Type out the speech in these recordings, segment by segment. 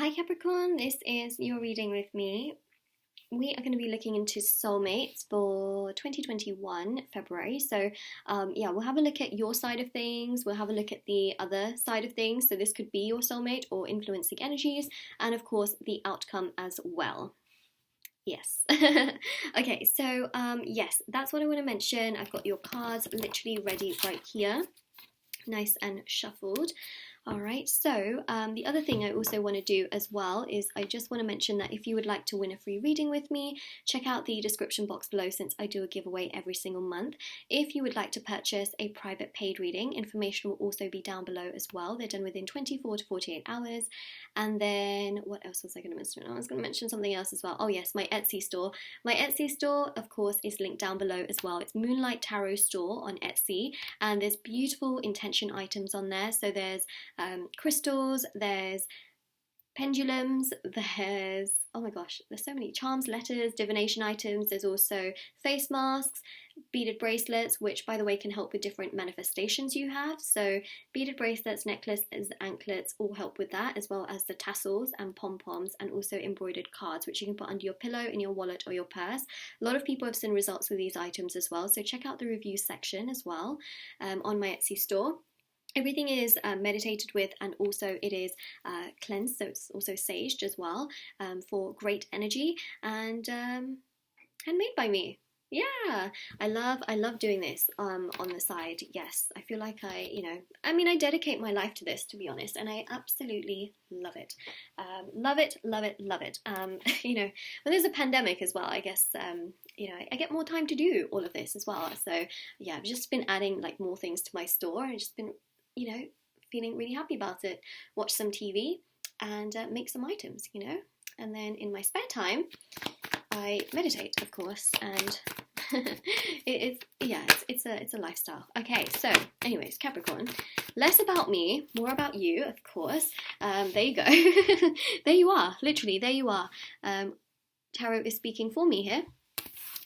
Hi Capricorn, this is your reading with me. We are going to be looking into soulmates for 2021 February. So yeah, we'll have a look at your side of things. We'll have a look at the other side of things. So this could be your soulmate or influencing energies, and of course the outcome as well. Yes. Okay, so yes, that's what I want to mention. I've got your cards literally ready right here, nice and shuffled. All right, so the other thing I also want to do as well is I just want to mention that if you would like to win a free reading with me, check out the description box below since I do a giveaway every single month. If you would like to purchase a private paid reading, information will also be down below as well. They're done within 24 to 48 hours. And then what else was I going to mention? I was going to mention something else as well. Oh yes, my Etsy store. My Etsy store, of course, is linked down below as well. It's Moonlight Tarot Store on Etsy, and there's beautiful intention items on there. So there's crystals, there's pendulums, there's, oh my gosh, there's so many charms, letters, divination items. There's also face masks, beaded bracelets, which by the way can help with different manifestations you have. So beaded bracelets, necklaces, anklets all help with that, as well as the tassels and pom-poms, and also embroidered cards, which you can put under your pillow, in your wallet or your purse. A lot of people have seen results with these items as well, so check out the review section as well on my Etsy store. Everything is meditated with, and also it is cleansed, so it's also saged as well for great energy, and handmade by me. Yeah, I love doing this on the side. Yes, I feel like I dedicate my life to this, to be honest, and I absolutely love it. Love it, love it, love it. When there's a pandemic as well, I guess, I get more time to do all of this as well. So yeah, I've just been adding like more things to my store, and just been feeling really happy about it. Watch some TV and make some items, and then in my spare time I meditate, of course, and it's a lifestyle. Okay, so anyways, Capricorn, less about me, more about you, of course. There you go. There you are, literally, there you are. Tarot is speaking for me here.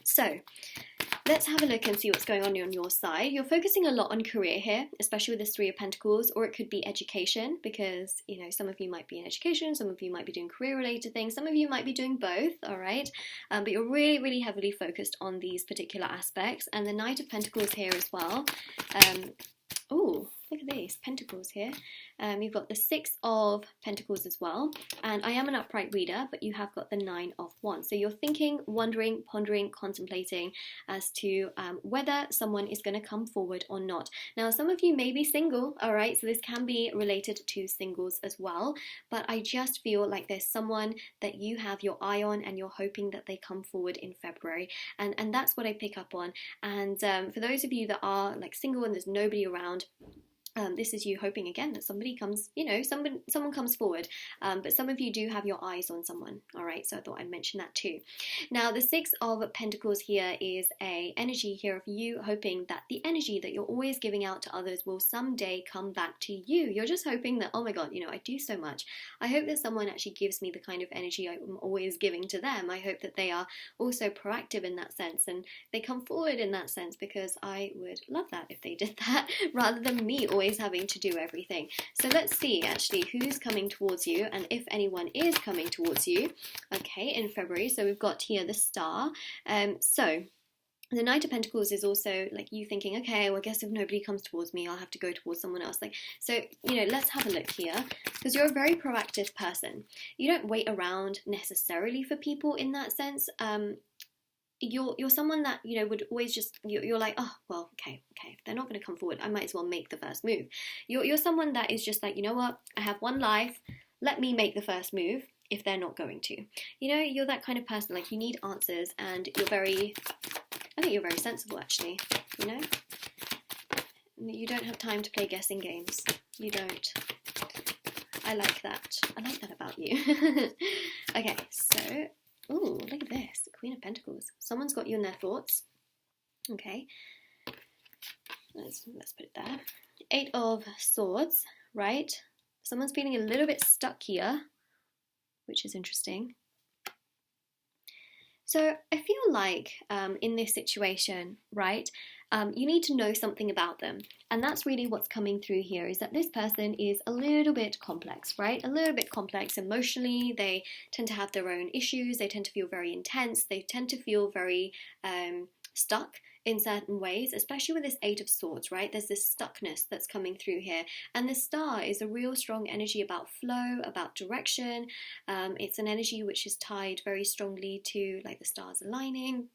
So let's have a look and see what's going on your side. You're focusing a lot on career here, especially with this Three of Pentacles, or it could be education, because, some of you might be in education, some of you might be doing career-related things, some of you might be doing both, all right? But you're really, really heavily focused on these particular aspects. And the Knight of Pentacles here as well. Oh, look at these Pentacles here. You've got the Six of Pentacles as well, and I am an upright reader, but you have got the Nine of Wands. So you're thinking, wondering, pondering, contemplating as to whether someone is going to come forward or not. Now, some of you may be single, all right, so this can be related to singles as well, but I just feel like there's someone that you have your eye on and you're hoping that they come forward in February, and that's what I pick up on. And for those of you that are like single and there's nobody around, this is you hoping again that somebody comes, someone comes forward, but some of you do have your eyes on someone, all right, so I thought I'd mention that too. Now, the Six of Pentacles here is a energy here of you hoping that the energy that you're always giving out to others will someday come back to you. You're just hoping that, oh my god, I do so much. I hope that someone actually gives me the kind of energy I'm always giving to them. I hope that they are also proactive in that sense, and they come forward in that sense, because I would love that if they did that, rather than me always having to do everything. So let's see actually who's coming towards you, and if anyone is coming towards you, okay, in February. So we've got here the Star. So the Knight of Pentacles is also like you thinking, okay, well, I guess if nobody comes towards me, I'll have to go towards someone else. So let's have a look here, because you're a very proactive person. You don't wait around necessarily for people in that sense. You're someone that would always just you're like, oh well, okay, if they're not going to come forward, I might as well make the first move. You're someone that is just like, you know what, I have one life, let me make the first move if they're not going to. You're that kind of person, like you need answers, and I think you're very sensible actually. You don't have time to play guessing games. You don't. I like that about you. Okay, so ooh, look at this, Queen of Pentacles. Someone's got you in their thoughts. Okay, let's put it there. Eight of Swords, right? Someone's feeling a little bit stuck here, which is interesting. So I feel like in this situation, right, you need to know something about them. And that's really what's coming through here, is that this person is a little bit complex, right? A little bit complex emotionally. They tend to have their own issues. They tend to feel very intense. They tend to feel very stuck in certain ways, especially with this Eight of Swords, right? There's this stuckness that's coming through here. And the Star is a real strong energy about flow, about direction. It's an energy which is tied very strongly to like the stars aligning.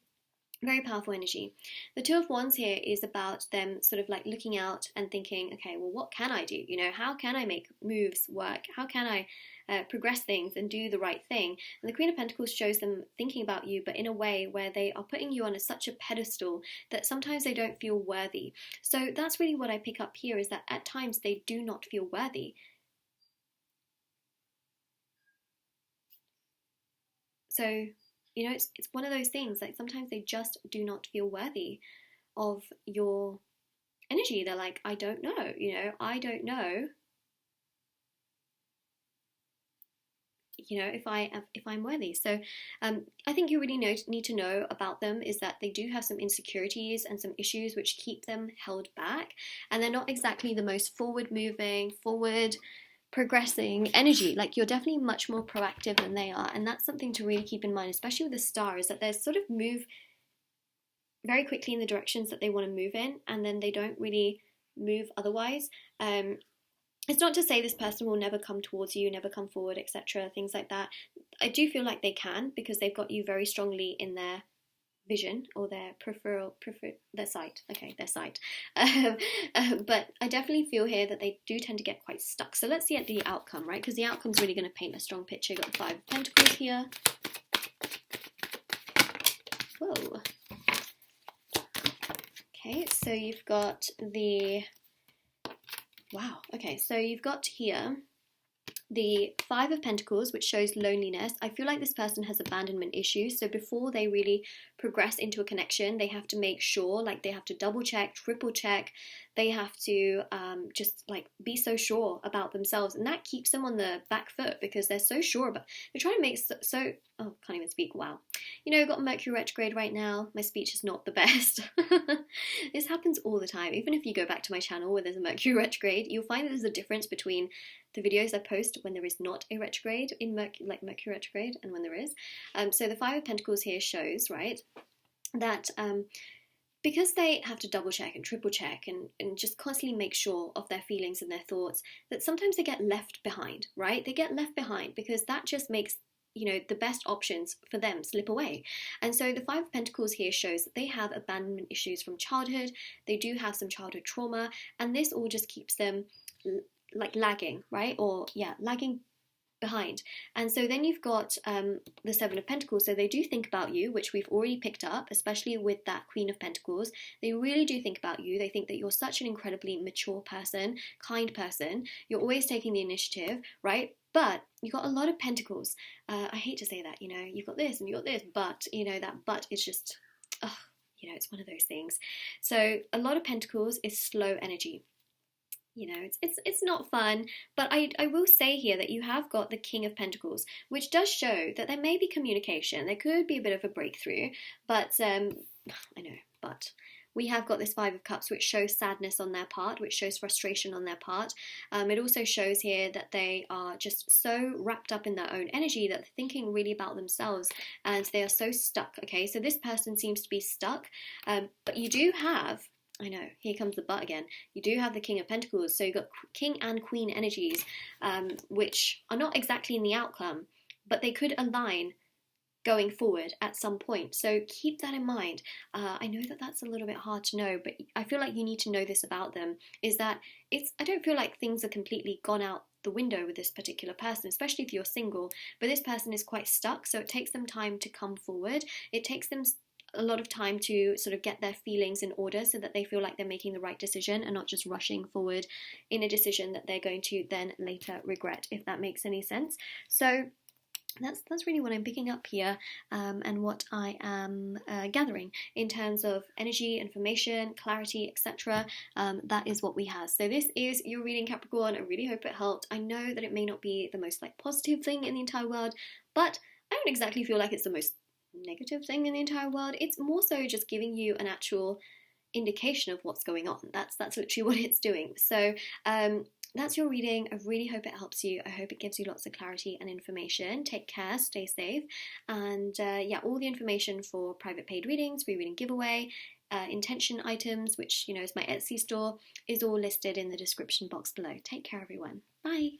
Very powerful energy. The Two of Wands here is about them sort of like looking out and thinking, okay, well, what can I do? You know, how can I make moves work? How can I progress things and do the right thing? And the Queen of Pentacles shows them thinking about you, but in a way where they are putting you on such a pedestal that sometimes they don't feel worthy. So that's really what I pick up here, is that at times they do not feel worthy. So, you know, it's one of those things, like sometimes they just do not feel worthy of your energy. They're like, I don't know, you know, I don't know, you know, if I'm worthy. So I think you really need to know about them is that they do have some insecurities and some issues which keep them held back, and they're not exactly the most forward progressing energy. Like, you're definitely much more proactive than they are, and that's something to really keep in mind, especially with the Star, is that they sort of move very quickly in the directions that they want to move in, and then they don't really move otherwise. It's not to say this person will never come towards you, never come forward, etc., things like that. I do feel like they can, because they've got you very strongly in their vision, or their their sight. Okay, their sight. But I definitely feel here that they do tend to get quite stuck. So let's see at the outcome, right? Because the outcome's really going to paint a strong picture. You've got the Five of Pentacles here. Whoa. Okay, so you've got the... Wow. Okay, so you've got here the Five of Pentacles, which shows loneliness. I feel like this person has abandonment issues. So before they really progress into a connection, they have to make sure, like they have to double check, triple check. They have to just like be so sure about themselves, and that keeps them on the back foot because they're so sure about. They're trying to make so. Oh, can't even speak. Wow. You know, I've got Mercury retrograde right now. My speech is not the best. This happens all the time. Even if you go back to my channel where there's a Mercury retrograde, you'll find that there's a difference between the videos I post when there is not a retrograde in Mercury retrograde and when there is. So the Five of Pentacles here shows, right, that because they have to double check and triple check and just constantly make sure of their feelings and their thoughts, that sometimes they get left behind, right? They get left behind because that just makes, you know, the best options for them slip away. And so the Five of Pentacles here shows that they have abandonment issues from childhood. They do have some childhood trauma, and this all just keeps them like lagging, right? Or yeah, lagging behind. And so then you've got the Seven of Pentacles. So they do think about you, which we've already picked up, especially with that Queen of Pentacles. They really do think about you. They think that you're such an incredibly mature person, kind person. You're always taking the initiative, right? But you've got a lot of pentacles. I hate to say that, you know, you've got this and you've got this, but, you know, that but is just, you know, it's one of those things. So a lot of pentacles is slow energy. You know, it's not fun, but I will say here that you have got the King of Pentacles, which does show that there may be communication. There could be a bit of a breakthrough, but I know, but we have got this Five of Cups, which shows sadness on their part, which shows frustration on their part. It also shows here that they are just so wrapped up in their own energy that they're thinking really about themselves, and they are so stuck. Okay, so this person seems to be stuck, but you do have, I know, here comes the but again. You do have the King of Pentacles, so you've got King and Queen energies, which are not exactly in the outcome, but they could align going forward at some point. So keep that in mind. I know that that's a little bit hard to know, but I feel like you need to know this about them, is that I don't feel like things are completely gone out the window with this particular person, especially if you're single, but this person is quite stuck, so it takes them time to come forward. It takes them a lot of time to sort of get their feelings in order so that they feel like they're making the right decision and not just rushing forward in a decision that they're going to then later regret, if that makes any sense. So that's really what I'm picking up here, and what I am gathering in terms of energy, information, clarity, etc. That is what we have. So this is your reading, Capricorn. I really hope it helped. I know that it may not be the most like positive thing in the entire world, but I don't exactly feel like it's the most negative thing in the entire world. It's more so just giving you an actual indication of what's going on. That's literally what it's doing. So that's your reading. I really hope it helps you. I hope it gives you lots of clarity and information. Take care, stay safe, and yeah, all the information for private paid readings, free reading giveaway, intention items, which is my Etsy store, is all listed in the description box below. Take care, everyone. Bye.